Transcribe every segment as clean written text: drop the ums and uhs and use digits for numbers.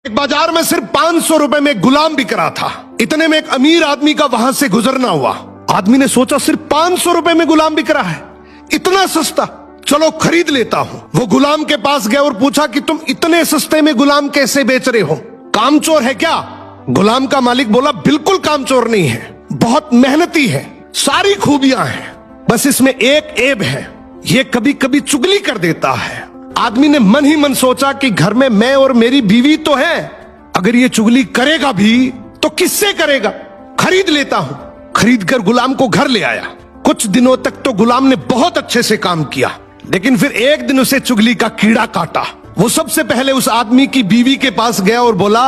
एक बाजार में सिर्फ 500 रुपए में गुलाम बिक रहा था। इतने में एक अमीर आदमी का वहां से गुजरना हुआ। आदमी ने सोचा सिर्फ 500 रुपए में गुलाम बिक रहा है, इतना सस्ता, चलो खरीद लेता हूं। वो गुलाम के पास गया और पूछा कि तुम इतने सस्ते में गुलाम कैसे बेच रहे हो, कामचोर है क्या? गुलाम का मालिक बोला बिल्कुल कामचोर नहीं है, बहुत मेहनती है, सारी खूबियां हैं, बस इसमें एक ऐब है, ये कभी कभी चुगली कर देता है। आदमी ने मन ही मन सोचा कि घर में मैं और मेरी बीवी तो है, अगर ये चुगली करेगा भी तो किससे करेगा, खरीद लेता हूं। खरीद कर गुलाम को घर ले आया। कुछ दिनों तक तो गुलाम ने बहुत अच्छे से काम किया, लेकिन फिर एक दिन उसे चुगली का कीड़ा काटा। वो सबसे पहले उस आदमी की बीवी के पास गया और बोला,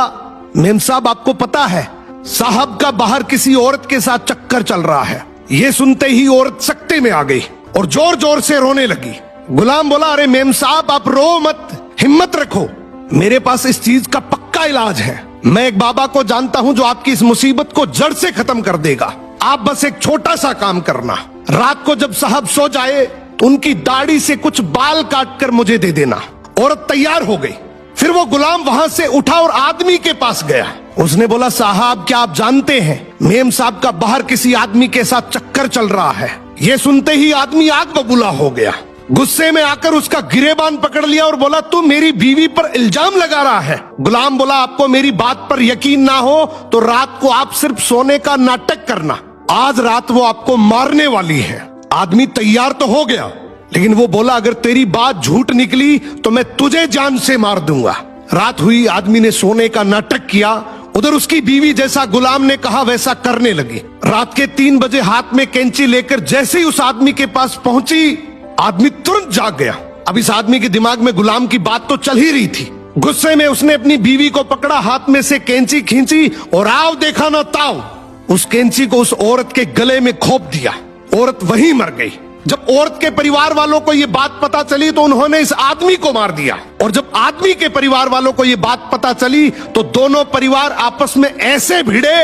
मेम साहब आपको पता है साहब का बाहर किसी औरत के साथ चक्कर चल रहा है। ये सुनते ही औरत सकते में आ गई और जोर जोर से रोने लगी। गुलाम बोला, अरे मेम साहब आप रो मत, हिम्मत रखो, मेरे पास इस चीज का पक्का इलाज है। मैं एक बाबा को जानता हूं जो आपकी इस मुसीबत को जड़ से खत्म कर देगा। आप बस एक छोटा सा काम करना, रात को जब साहब सो जाए तो उनकी दाढ़ी से कुछ बाल काट कर मुझे दे देना। औरत तैयार हो गई। फिर वो गुलाम वहां से उठा और आदमी के पास गया। उसने बोला, साहब क्या आप जानते हैं मेम साहब का बाहर किसी आदमी के साथ चक्कर चल रहा है। ये सुनते ही आदमी आग बबूला हो गया। गुस्से में आकर उसका गिरेबान पकड़ लिया और बोला, तू मेरी बीवी पर इल्जाम लगा रहा है। गुलाम बोला, आपको मेरी बात पर यकीन ना हो तो रात को आप सिर्फ सोने का नाटक करना, आज रात वो आपको मारने वाली है। आदमी तैयार तो हो गया, लेकिन वो बोला, अगर तेरी बात झूठ निकली तो मैं तुझे जान से मार दूंगा। रात हुई, आदमी ने सोने का नाटक किया। उधर उसकी बीवी जैसा गुलाम ने कहा वैसा करने लगी। रात के 3 बजे हाथ में कैंची लेकर जैसे ही उस आदमी के पास पहुंची, आदमी तुरंत जाग गया। अब इस आदमी के दिमाग में गुलाम की बात तो चल ही रही थी। गुस्से में उसने अपनी बीवी को पकड़ा, हाथ में से कैंची खींची और आओ देखा ना ताओ, उस कैंची को उस औरत के गले में खोप दिया। औरत वहीं मर गई। जब औरत के परिवार वालों को ये बात पता चली तो उन्होंने इस आदमी को मार दिया। और जब आदमी के परिवार वालों को ये बात पता चली तो दोनों परिवार आपस में ऐसे भिड़े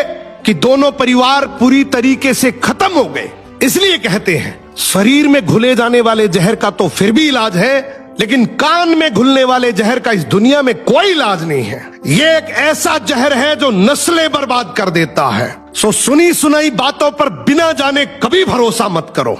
कि दोनों परिवार पूरी तरीके से खत्म हो गए। इसलिए कहते हैं शरीर में घुले जाने वाले जहर का तो फिर भी इलाज है, लेकिन कान में घुलने वाले जहर का इस दुनिया में कोई इलाज नहीं है। ये एक ऐसा जहर है जो नस्लें बर्बाद कर देता है। सो सुनी सुनाई बातों पर बिना जाने कभी भरोसा मत करो।